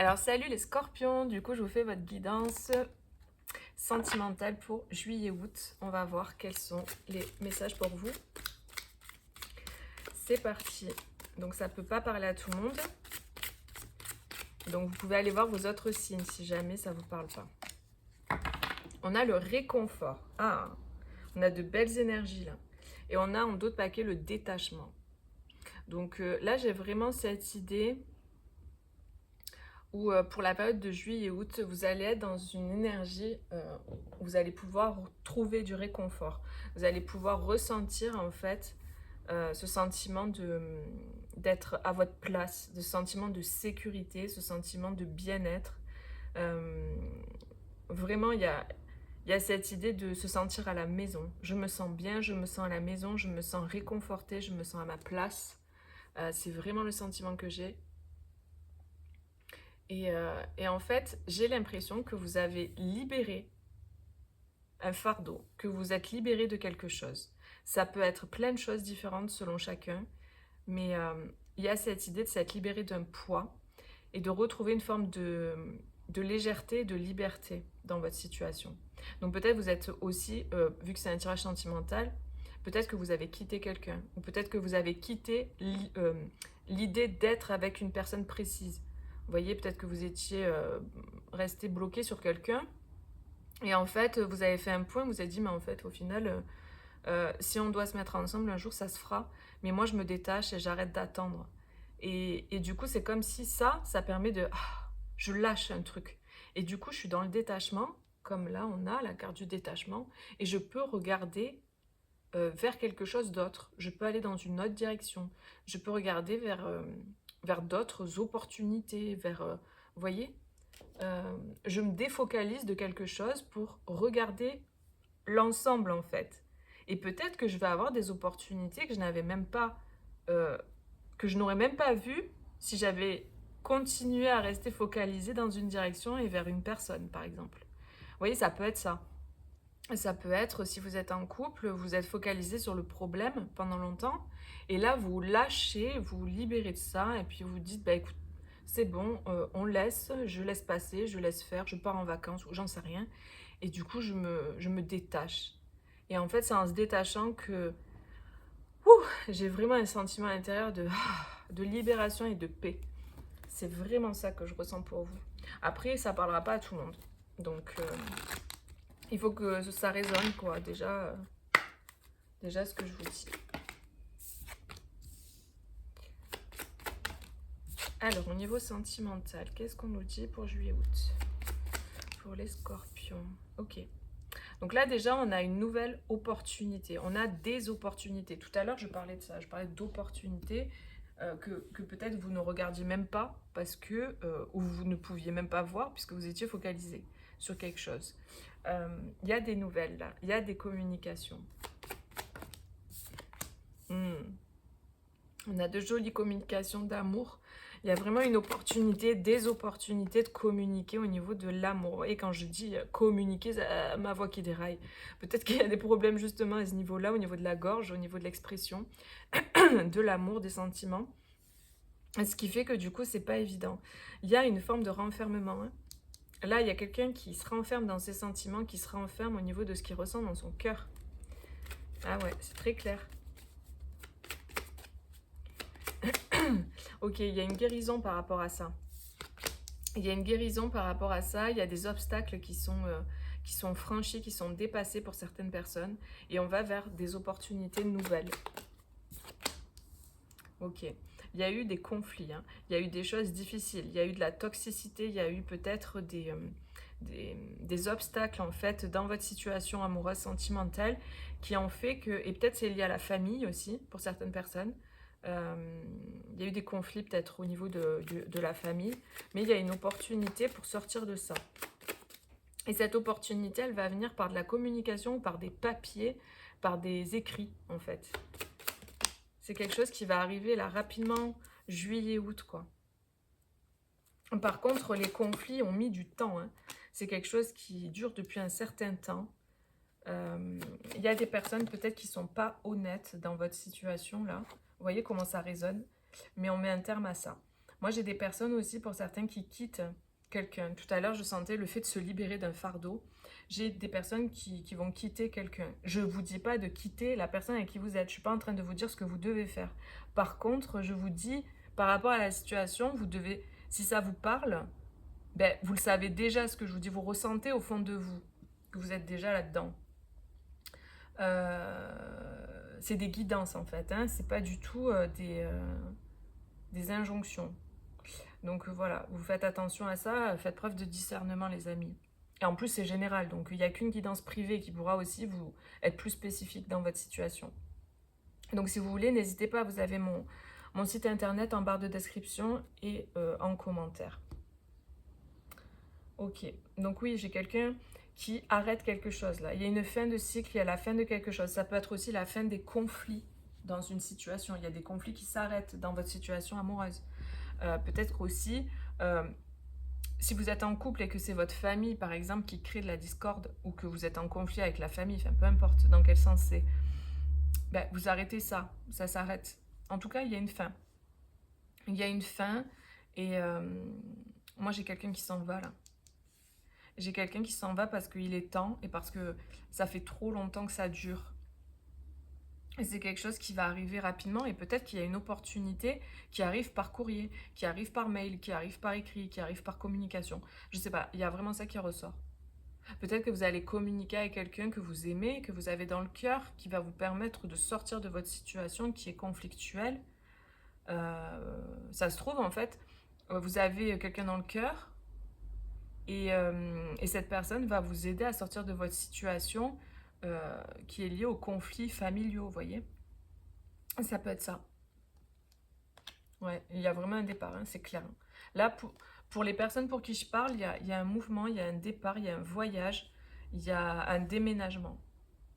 Alors salut les scorpions, du coup je vous fais votre guidance sentimentale pour juillet-août. On va voir quels sont les messages pour vous. C'est parti. Donc ça peut pas parler à tout le monde. Donc vous pouvez aller voir vos autres signes si jamais ça vous parle pas. On a le réconfort. Ah, on a de belles énergies là. Et on a en d'autres paquets le détachement. Donc là j'ai vraiment cette idée où pour la période de juillet et août, vous allez être dans une énergie où vous allez pouvoir trouver du réconfort. Vous allez pouvoir ressentir en fait ce sentiment d'être à votre place, ce sentiment de sécurité, ce sentiment de bien-être. Euh, Vraiment, il y a cette idée de se sentir à la maison. Je me sens bien, je me sens à la maison, je me sens réconfortée, je me sens à ma place. C'est vraiment le sentiment que j'ai. Et en fait, j'ai l'impression que vous avez libéré un fardeau, que vous êtes libéré de quelque chose. Ça peut être plein de choses différentes selon chacun, mais il y a cette idée de s'être libéré d'un poids et de retrouver une forme de légèreté, de liberté dans votre situation. Donc peut-être vous êtes aussi, vu que c'est un tirage sentimental, peut-être que vous avez quitté quelqu'un, ou peut-être que vous avez quitté l'idée d'être avec une personne précise. Vous voyez, peut-être que vous étiez resté bloqué sur quelqu'un, et en fait, vous avez fait un point, vous avez dit, mais en fait, au final, si on doit se mettre ensemble, un jour, ça se fera. Mais moi, je me détache et j'arrête d'attendre. Et du coup, c'est comme si ça permet de... je lâche un truc. Et du coup, je suis dans le détachement, comme là, on a la carte du détachement, et je peux regarder vers quelque chose d'autre. Je peux aller dans une autre direction. Je peux regarder vers d'autres opportunités, vous voyez, je me défocalise de quelque chose pour regarder l'ensemble en fait. Et peut-être que je vais avoir des opportunités que je n'avais même pas, euh, que je n'aurais même pas vues si j'avais continué à rester focalisée dans une direction et vers une personne, par exemple. Vous voyez, ça peut être ça. Ça peut être, si vous êtes en couple, vous êtes focalisé sur le problème pendant longtemps, et là, vous lâchez, vous vous libérez de ça, et puis vous dites, bah écoute, c'est bon, on laisse, je laisse passer, je laisse faire, je pars en vacances, ou j'en sais rien, et du coup, je me détache. Et en fait, c'est en se détachant que j'ai vraiment un sentiment à l'intérieur de libération et de paix. C'est vraiment ça que je ressens pour vous. Après, ça parlera pas à tout le monde. Donc, il faut que ça résonne, quoi. Déjà ce que je vous dis. Alors, au niveau sentimental, qu'est-ce qu'on nous dit pour juillet-août? Pour les scorpions. Ok. Donc là, déjà, on a une nouvelle opportunité. On a des opportunités. Tout à l'heure, je parlais de ça. Je parlais d'opportunités que peut-être vous ne regardiez même pas parce que, ou vous ne pouviez même pas voir puisque vous étiez focalisé sur quelque chose. Il y a des nouvelles là. Il y a des communications. On a de jolies communications d'amour. Il y a vraiment une opportunité, des opportunités de communiquer au niveau de l'amour. Et quand je dis communiquer, ma voix qui déraille. Peut-être qu'il y a des problèmes justement à ce niveau-là, au niveau de la gorge, au niveau de l'expression, de l'amour, des sentiments. Ce qui fait que du coup, c'est pas évident. Il y a une forme de renfermement. Hein. Là, il y a quelqu'un qui se renferme dans ses sentiments, qui se renferme au niveau de ce qu'il ressent dans son cœur. Ah ouais, c'est très clair. Ok, il y a une guérison par rapport à ça. Il y a une guérison par rapport à ça. Il y a des obstacles qui sont franchis, qui sont dépassés pour certaines personnes. Et on va vers des opportunités nouvelles. Ok. Il y a eu des conflits. Hein. Il y a eu des choses difficiles. Il y a eu de la toxicité. Il y a eu peut-être des obstacles en fait dans votre situation amoureuse, sentimentale, qui ont fait que... Et peut-être c'est lié à la famille aussi, pour certaines personnes. Il y a eu des conflits peut-être au niveau de la famille, mais il y a une opportunité pour sortir de ça. Et cette opportunité, elle va venir par de la communication, par des papiers, par des écrits en fait. C'est quelque chose qui va arriver là rapidement, juillet-août quoi. Par contre, les conflits ont mis du temps. Hein. C'est quelque chose qui dure depuis un certain temps. Il y a des personnes peut-être qui ne sont pas honnêtes dans votre situation là. Vous voyez comment ça résonne, mais on met un terme à ça. Moi, j'ai des personnes aussi, pour certains, qui quittent quelqu'un. Tout à l'heure, je sentais le fait de se libérer d'un fardeau. J'ai des personnes qui vont quitter quelqu'un. Je ne vous dis pas de quitter la personne avec qui vous êtes. Je ne suis pas en train de vous dire ce que vous devez faire. Par contre, je vous dis, par rapport à la situation, vous devez, si ça vous parle, ben, vous le savez déjà ce que je vous dis. Vous ressentez au fond de vous que vous êtes déjà là-dedans. C'est des guidances en fait. Hein. C'est pas du tout des injonctions. Donc voilà, vous faites attention à ça, faites preuve de discernement les amis. Et en plus c'est général, donc il n'y a qu'une guidance privée qui pourra aussi vous être plus spécifique dans votre situation. Donc si vous voulez, n'hésitez pas, vous avez mon site internet en barre de description et en commentaire. Ok, donc oui, j'ai quelqu'un qui arrête quelque chose là. Il y a une fin de cycle, il y a la fin de quelque chose. Ça peut être aussi la fin des conflits dans une situation. Il y a des conflits qui s'arrêtent dans votre situation amoureuse. Peut-être aussi, si vous êtes en couple et que c'est votre famille, par exemple, qui crée de la discorde, ou que vous êtes en conflit avec la famille, enfin peu importe dans quel sens c'est, ben, vous arrêtez ça, ça s'arrête. En tout cas, il y a une fin. Il y a une fin, et moi j'ai quelqu'un qui s'en va là. J'ai quelqu'un qui s'en va parce qu'il est temps, et parce que ça fait trop longtemps que ça dure. Et c'est quelque chose qui va arriver rapidement, et peut-être qu'il y a une opportunité qui arrive par courrier, qui arrive par mail, qui arrive par écrit, qui arrive par communication. Je sais pas, il y a vraiment ça qui ressort. Peut-être que vous allez communiquer avec quelqu'un que vous aimez, que vous avez dans le cœur, qui va vous permettre de sortir de votre situation qui est conflictuelle. Ça se trouve, en fait, vous avez quelqu'un dans le cœur, et cette personne va vous aider à sortir de votre situation qui est liée aux conflits familiaux, vous voyez. Ça peut être ça. Ouais, il y a vraiment un départ, hein, c'est clair. Là, pour les personnes pour qui je parle, il y a un mouvement, il y a un départ, il y a un voyage, il y a un déménagement.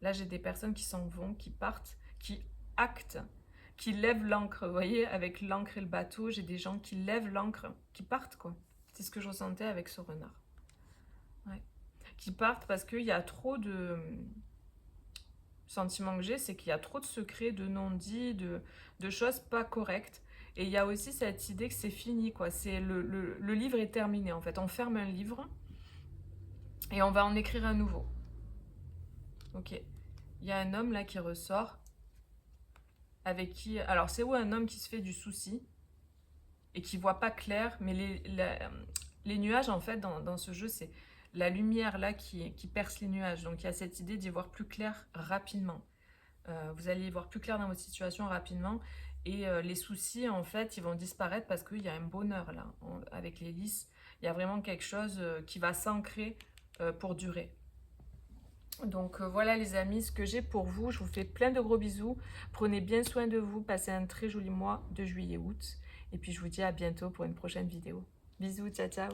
Là, j'ai des personnes qui s'en vont, qui partent, qui actent, qui lèvent l'ancre. Vous voyez, avec l'ancre et le bateau, j'ai des gens qui lèvent l'ancre, qui partent, quoi. C'est ce que je ressentais avec ce renard. Ouais. Qui partent parce qu'il y a trop de... Le sentiment que j'ai, c'est qu'il y a trop de secrets, de non-dits, de choses pas correctes. Et il y a aussi cette idée que c'est fini, quoi. C'est le livre est terminé, en fait. On ferme un livre et on va en écrire un nouveau. Ok. Il y a un homme là qui ressort avec qui... Alors, c'est où un homme qui se fait du souci et qui voit pas clair, mais les nuages, en fait, dans ce jeu, c'est la lumière là qui perce les nuages. Donc, il y a cette idée d'y voir plus clair rapidement. Vous allez y voir plus clair dans votre situation rapidement. Et les soucis, en fait, ils vont disparaître parce qu'il y a un bonheur là, avec les lys. Il y a vraiment quelque chose qui va s'ancrer pour durer. Donc voilà les amis, ce que j'ai pour vous. Je vous fais plein de gros bisous. Prenez bien soin de vous. Passez un très joli mois de juillet-août. Et puis je vous dis à bientôt pour une prochaine vidéo. Bisous, ciao ciao.